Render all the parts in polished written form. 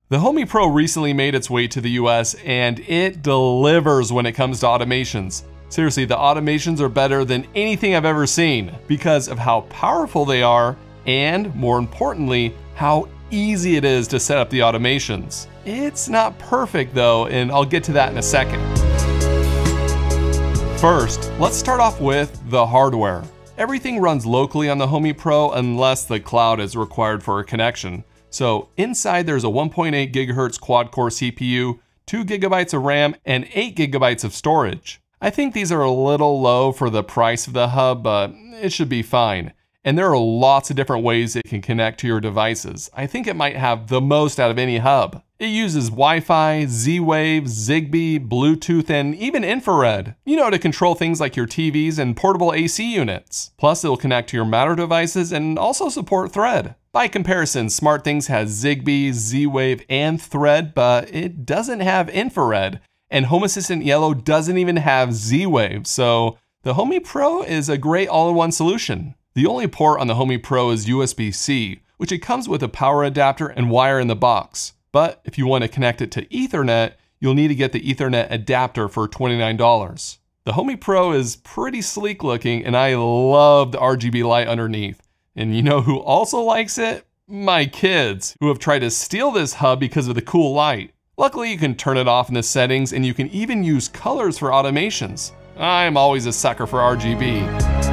The Homey Pro recently made its way to the US and it delivers when it comes to automations. Seriously, the automations are better than anything I've ever seen because of how powerful they are and, more importantly, how easy it is to set up the automations. It's not perfect though, and I'll get to that in a second. First, let's start off with the hardware. Everything runs locally on the Homey Pro unless the cloud is required for a connection. So inside there's a 1.8 GHz quad-core CPU, 2 GB of RAM, and 8 GB of storage. I think these are a little low for the price of the hub, but it should be fine. And there are lots of different ways it can connect to your devices. I think it might have the most out of any hub. It uses Wi-Fi, Z-Wave, Zigbee, Bluetooth, and even infrared, to control things like your TVs and portable AC units. Plus, it will connect to your Matter devices and also support Thread. By comparison, SmartThings has Zigbee, Z-Wave, and Thread, but it doesn't have infrared. And Home Assistant Yellow doesn't even have Z-Wave, so the Homey Pro is a great all-in-one solution. The only port on the Homey Pro is USB-C, which it comes with a power adapter and wire in the box. But if you want to connect it to Ethernet, you'll need to get the Ethernet adapter for $29. The Homey Pro is pretty sleek looking, and I love the RGB light underneath. And you know who also likes it? My kids, who have tried to steal this hub because of the cool light. Luckily, you can turn it off in the settings, and you can even use colors for automations. I'm always a sucker for RGB.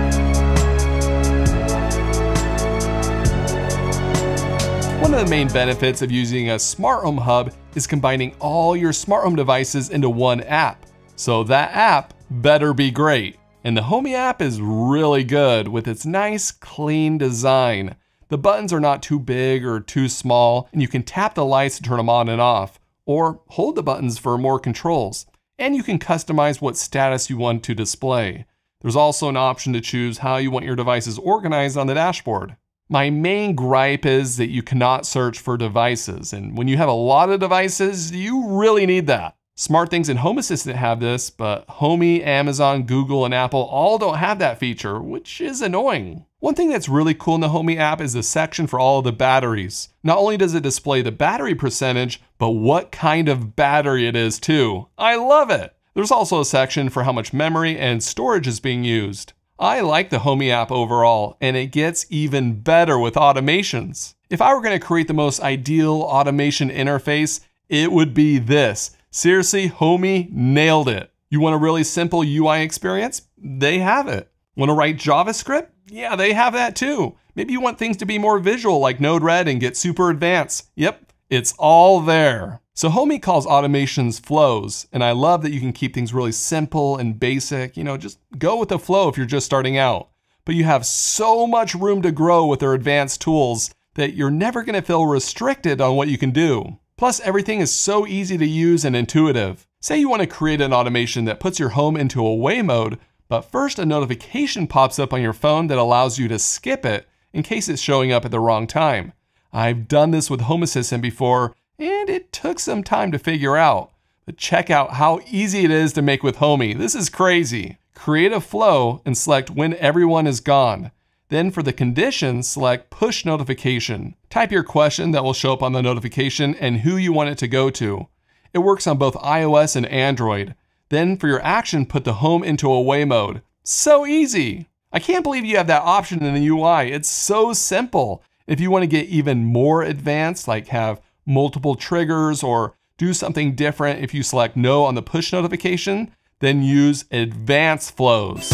One of the main benefits of using a smart home hub is combining all your smart home devices into one app. So that app better be great. And the Homey app is really good with its nice, clean design. The buttons are not too big or too small, and you can tap the lights to turn them on and off, or hold the buttons for more controls. And you can customize what status you want to display. There's also an option to choose how you want your devices organized on the dashboard. My main gripe is that you cannot search for devices, and when you have a lot of devices, you really need that. SmartThings and Home Assistant have this, but Homey, Amazon, Google, and Apple all don't have that feature, which is annoying. One thing that's really cool in the Homey app is the section for all of the batteries. Not only does it display the battery percentage, but what kind of battery it is too. I love it! There's also a section for how much memory and storage is being used. I like the Homey app overall, and it gets even better with automations. If I were going to create the most ideal automation interface, it would be this. Seriously, Homey nailed it. You want a really simple UI experience? They have it. Want to write JavaScript? Yeah, they have that too. Maybe you want things to be more visual like Node-RED and get super advanced. Yep, it's all there. So Homey calls automations flows, and I love that you can keep things really simple and basic. Just go with the flow if you're just starting out. But you have so much room to grow with their advanced tools that you're never going to feel restricted on what you can do. Plus, everything is so easy to use and intuitive. Say you want to create an automation that puts your home into away mode, but first a notification pops up on your phone that allows you to skip it in case it's showing up at the wrong time. I've done this with Home Assistant before, and it took some time to figure out. But check out how easy it is to make with Homey. This is crazy. Create a flow and select when everyone is gone. Then for the conditions, select push notification. Type your question that will show up on the notification and who you want it to go to. It works on both iOS and Android. Then for your action, put the home into away mode. So easy. I can't believe you have that option in the UI. It's so simple. If you want to get even more advanced, like have multiple triggers or do something different if you select no on the push notification, then use advanced flows.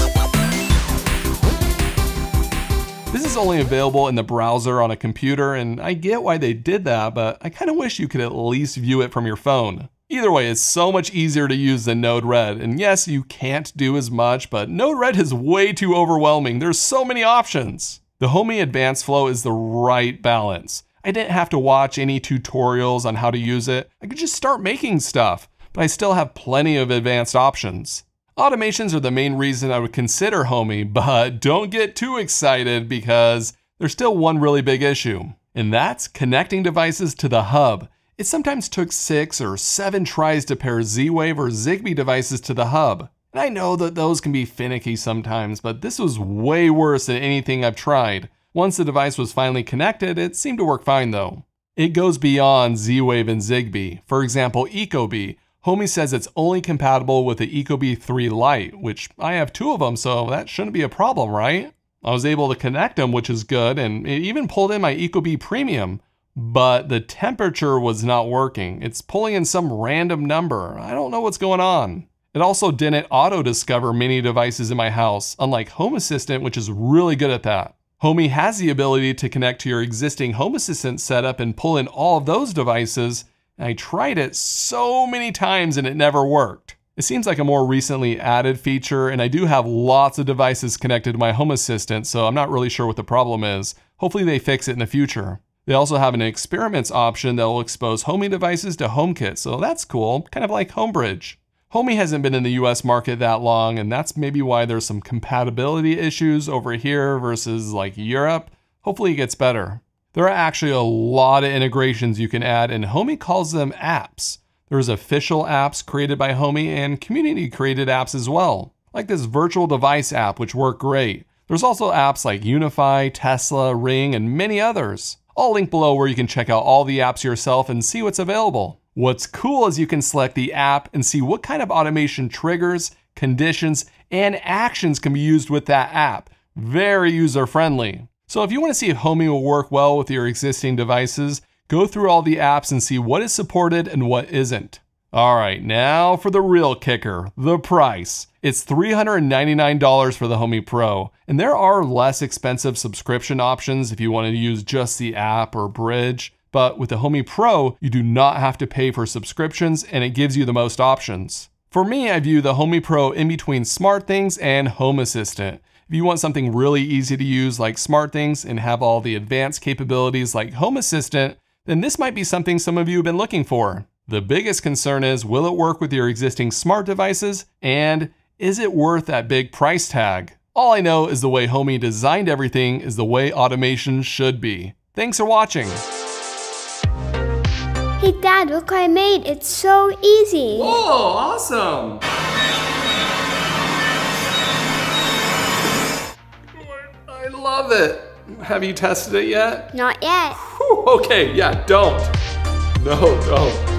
This is only available in the browser on a computer, and I get why they did that, but I kind of wish you could at least view it from your phone. Either way, it's so much easier to use than Node-RED, and yes, you can't do as much, but Node-RED is way too overwhelming. There's so many options. The Homey Advanced Flow is the right balance. I didn't have to watch any tutorials on how to use it. I could just start making stuff, but I still have plenty of advanced options. Automations are the main reason I would consider Homey, but don't get too excited because there's still one really big issue, and that's connecting devices to the hub. It sometimes took 6 or 7 tries to pair Z-Wave or Zigbee devices to the hub. And I know that those can be finicky sometimes, but this was way worse than anything I've tried. Once the device was finally connected, it seemed to work fine though. It goes beyond Z-Wave and Zigbee. For example, Ecobee. Homey says it's only compatible with the Ecobee 3 Lite, which I have 2 of them, so that shouldn't be a problem, right? I was able to connect them, which is good, and it even pulled in my Ecobee Premium, but the temperature was not working. It's pulling in some random number. I don't know what's going on. It also didn't auto-discover many devices in my house, unlike Home Assistant, which is really good at that. Homey has the ability to connect to your existing Home Assistant setup and pull in all of those devices, and I tried it so many times and it never worked. It seems like a more recently added feature, and I do have lots of devices connected to my Home Assistant, so I'm not really sure what the problem is. Hopefully they fix it in the future. They also have an experiments option that will expose Homey devices to HomeKit, so that's cool, kind of like Homebridge. Homey hasn't been in the US market that long, and that's maybe why there's some compatibility issues over here versus like Europe. Hopefully it gets better. There are actually a lot of integrations you can add, and Homey calls them apps. There's official apps created by Homey and community created apps as well, like this virtual device app, which work great. There's also apps like Unify, Tesla, Ring, and many others. I'll link below where you can check out all the apps yourself and see what's available. What's cool is you can select the app and see what kind of automation triggers, conditions, and actions can be used with that app. Very user-friendly. So if you want to see if Homey will work well with your existing devices, go through all the apps and see what is supported and what isn't. Alright, now for the real kicker, the price. It's $399 for the Homey Pro, and there are less expensive subscription options if you want to use just the app or Bridge. But with the Homey Pro, you do not have to pay for subscriptions, and it gives you the most options. For me, I view the Homey Pro in between SmartThings and Home Assistant. If you want something really easy to use like SmartThings and have all the advanced capabilities like Home Assistant, then this might be something some of you have been looking for. The biggest concern is, will it work with your existing smart devices? And is it worth that big price tag? All I know is the way Homey designed everything is the way automation should be. Thanks for watching. Hey Dad, look what I made. It's so easy. Whoa, awesome. I love it. Have you tested it yet? Not yet. Whew, okay, yeah, don't. No, don't.